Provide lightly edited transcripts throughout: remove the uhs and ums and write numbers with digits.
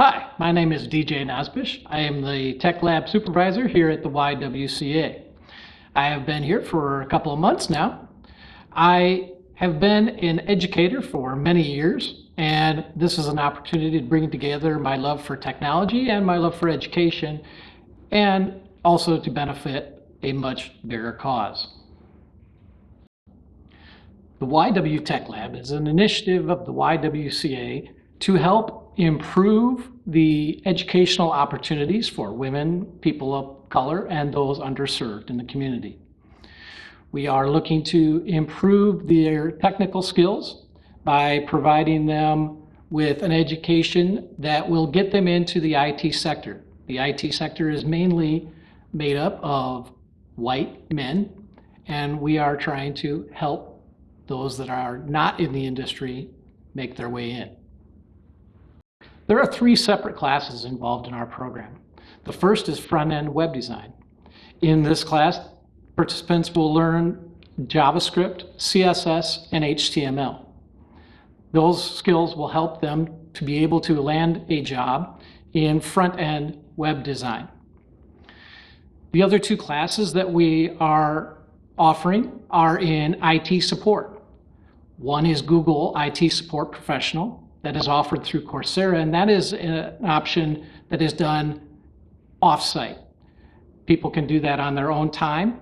Hi, my name is DJ Nosbish. I am the TechLab supervisor here at the YWCA. I have been here for a couple of months now. I have been an educator for many years, and this is an opportunity to bring together my love for technology and my love for education, and also to benefit a much bigger cause. The YW Tech Lab is an initiative of the YWCA to help improve the educational opportunities for women, people of color, and those underserved in the community. We are looking to improve their technical skills by providing them with an education that will get them into the IT sector. The IT sector is mainly made up of white men, and we are trying to help those that are not in the industry make their way in. There are 3 separate classes involved in our program. The first is front-end web design. In this class, participants will learn JavaScript, CSS, and HTML. Those skills will help them to be able to land a job in front-end web design. The other 2 classes that we are offering are in IT support. One is Google IT Support Professional that is offered through Coursera, and that is an option that is done off-site. People can do that on their own time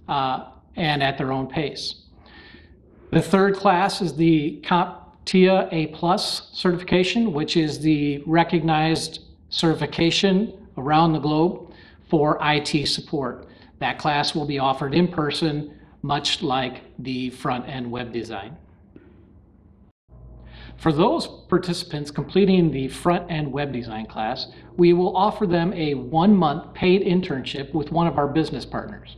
and at their own pace. The third class is the CompTIA A+ certification, which is the recognized certification around the globe for IT support. That class will be offered in person, much like the front-end web design. For those participants completing the front-end web design class, we will offer them a 1-month paid internship with one of our business partners.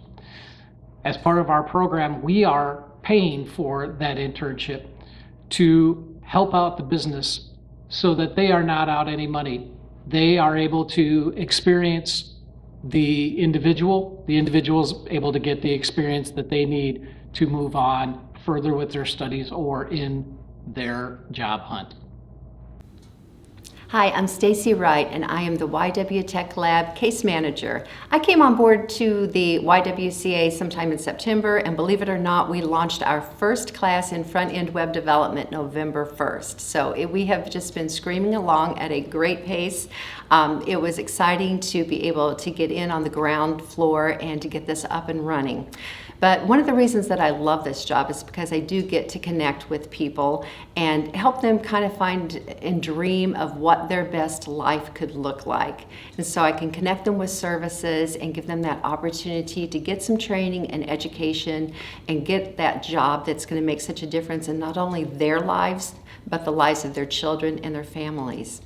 As part of our program, we are paying for that internship to help out the business so that they are not out any money. They are able to experience the individual is able to get the experience that they need to move on further with their studies or in their job hunt. Hi, I'm Stacy Wright, and I am the YW Tech Lab case manager. I came on board to the YWCA sometime in September, and believe it or not, we launched our first class in front-end web development November 1st. So we have just been screaming along at a great pace. It was exciting to be able to get in on the ground floor and to get this up and running. But one of the reasons that I love this job is because I do get to connect with people and help them kind of find and dream of what their best life could look like. And so I can connect them with services and give them that opportunity to get some training and education and get that job that's going to make such a difference in not only their lives, but the lives of their children and their families.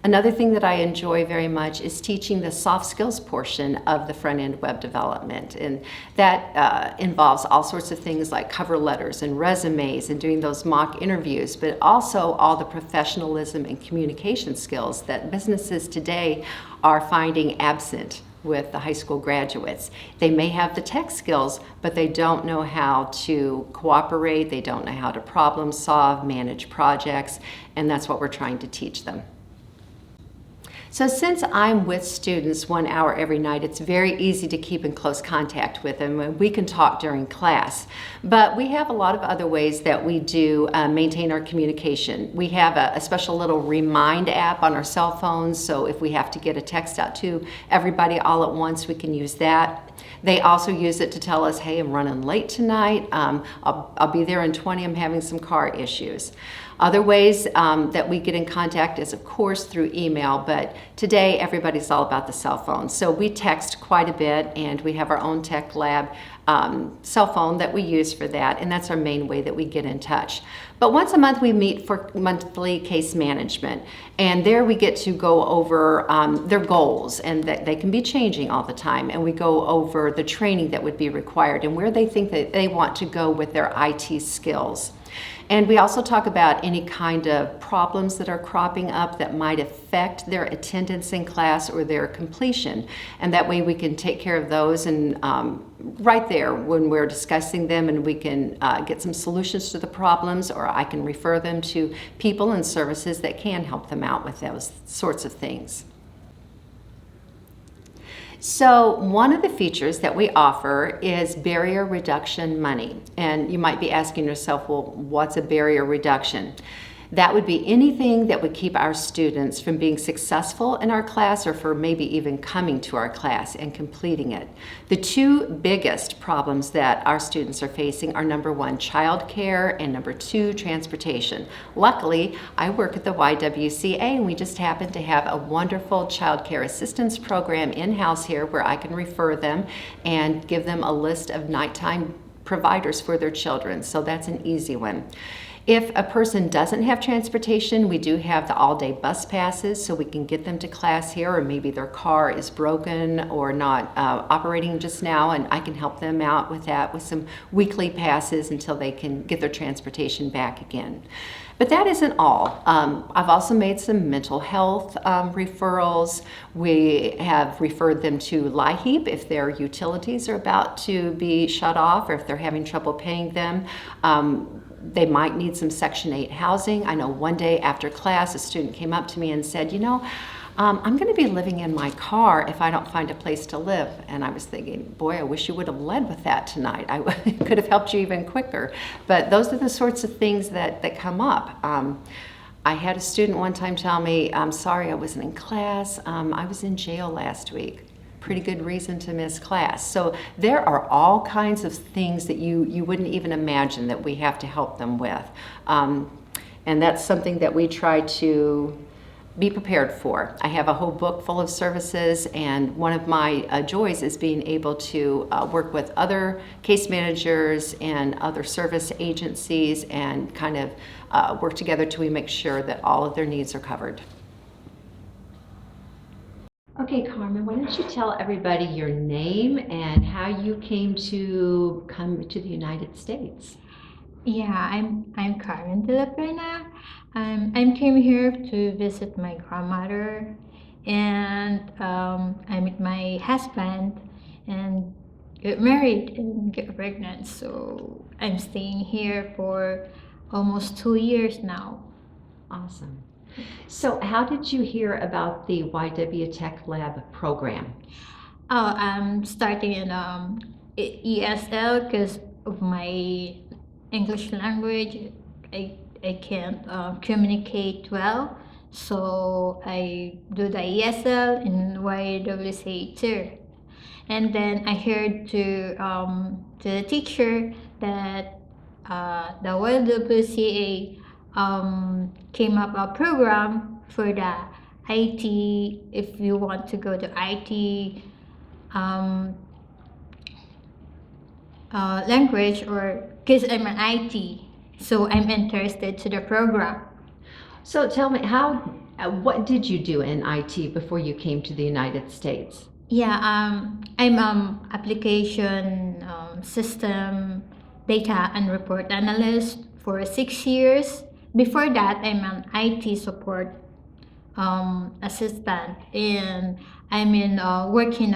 Another thing that I enjoy very much is teaching the soft skills portion of the front-end web development. And that involves all sorts of things like cover letters and resumes and doing those mock interviews, but also all the professionalism and communication skills that businesses today are finding absent with the high school graduates. They may have the tech skills, but they don't know how to cooperate, they don't know how to problem solve, manage projects, and that's what we're trying to teach them. So since I'm with students 1 hour every night, it's very easy to keep in close contact with them, and we can talk during class. But we have a lot of other ways that we do maintain our communication. We have a special little remind app on our cell phones, so if we have to get a text out to everybody all at once, we can use that. They also use it to tell us, hey, I'm running late tonight, I'll be there in 20, I'm having some car issues. Other ways that we get in contact is, of course, through email, but today everybody's all about the cell phone. So we text quite a bit, and we have our own Tech Lab cell phone that we use for that, and that's our main way that we get in touch. But once a month we meet for monthly case management, and there we get to go over their goals, and that they can be changing all the time, and we go over the training that would be required and where they think that they want to go with their IT skills. And we also talk about any kind of problems that are cropping up that might affect their attendance in class or their completion. And that way we can take care of those and right there when we're discussing them, and we can get some solutions to the problems, or I can refer them to people and services that can help them out with those sorts of things. So one of the features that we offer is barrier reduction money. And you might be asking yourself, well, what's a barrier reduction? That would be anything that would keep our students from being successful in our class, or for maybe even coming to our class and completing it. The two biggest problems that our students are facing are, number one, childcare, and number two, transportation. Luckily, I work at the YWCA, and we just happen to have a wonderful childcare assistance program in-house here where I can refer them and give them a list of nighttime providers for their children. So that's an easy one. If a person doesn't have transportation, we do have the all-day bus passes, so we can get them to class here, or maybe their car is broken or not operating just now, and I can help them out with that with some weekly passes until they can get their transportation back again. But that isn't all. I've also made some mental health referrals. We have referred them to LIHEAP if their utilities are about to be shut off, or if they're having trouble paying them. They might need some Section 8 housing. I know one day after class, a student came up to me and said, I'm going to be living in my car if I don't find a place to live. And I was thinking, boy, I wish you would have led with that tonight. I could have helped you even quicker. But those are the sorts of things that come up. I had a student one time tell me, I'm sorry I wasn't in class. I was in jail last week. Pretty good reason to miss class. So there are all kinds of things that you wouldn't even imagine that we have to help them with. And that's something that we try to be prepared for. I have a whole book full of services, and one of my joys is being able to work with other case managers and other service agencies and kind of work together till we make sure that all of their needs are covered. Okay, Carmen, why don't you tell everybody your name and how you came to come to the United States? Yeah, I'm Carmen de la Pena. I came here to visit my grandmother, and I met my husband and get married and get pregnant. So I'm staying here for almost 2 years now. Awesome. So how did you hear about the YWCA program? Oh, I'm starting in ESL because of my English language. I can't communicate well, so I do the ESL in YWCA too. And then I heard to the teacher that the YWCA came up a program for the IT, if you want to go to IT language, or because I'm an IT, so I'm interested to the program. So tell me, what did you do in IT before you came to the United States? Yeah, I'm application system data and report analyst for 6 years. Before that, I'm an IT support assistant, and I'm in working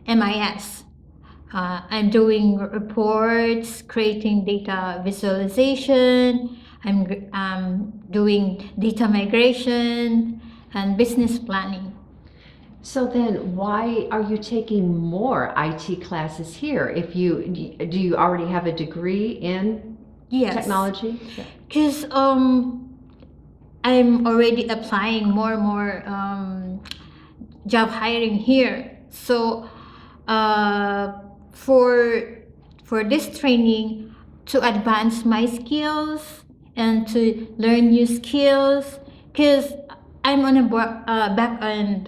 MIS. I'm doing reports, creating data visualization. I'm doing data migration and business planning. So then why are you taking more IT classes here? Do you already have a degree in Yes. technology? Because I'm already applying more and more job hiring here. So for this training, to advance my skills and to learn new skills, because I'm on a back-end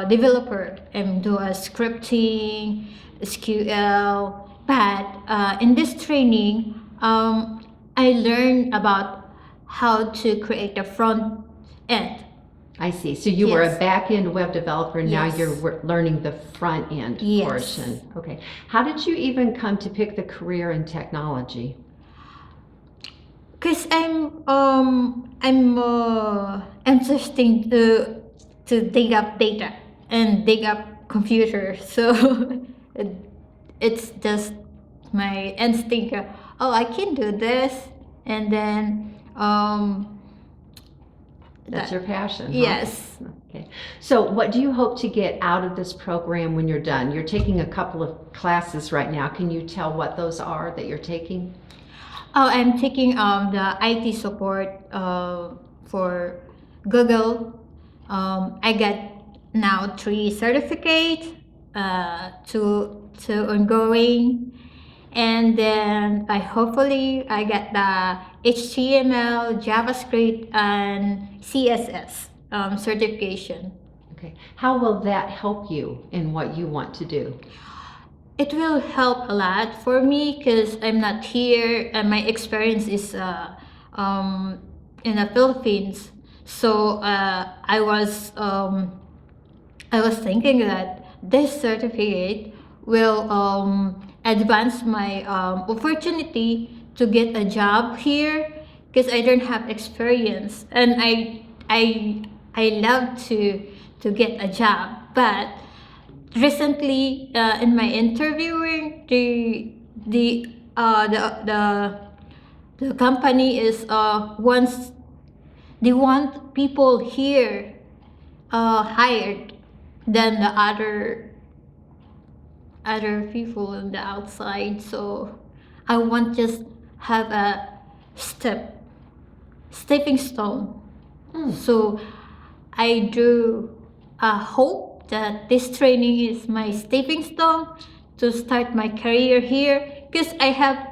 developer. I'm doing scripting, SQL, but in this training, I learned about how to create a front end. I see. So you were a Yes. back-end web developer, now Yes. you're learning the front-end Yes. portion. Okay. How did you even come to pick the career in technology? Because I'm interesting to dig up data and dig up computers. So it's just my instinct. Oh, I can do this, and then That's your passion, huh? yes. Okay. So what do you hope to get out of this program when you're done? You're taking a couple of classes right now. Can you tell what those are that you're taking? Oh, I'm taking the IT support for Google. I got now 3 certificates, two ongoing, and then I get the HTML, JavaScript, and CSS certification. Okay. How will that help you in what you want to do? It will help a lot for me because I'm not here and my experience is in the Philippines. So I was thinking that this certificate will advance my opportunity to get a job here because I don't have experience and I love to get a job, but recently in my interviewing the company is wants they want people here hired than the other people on the outside, so I want just have a stepping stone. So I do hope that this training is my stepping stone to start my career here because I have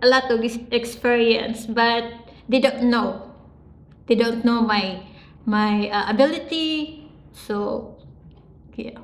a lot of experience, but they don't know. They don't know my ability. So yeah.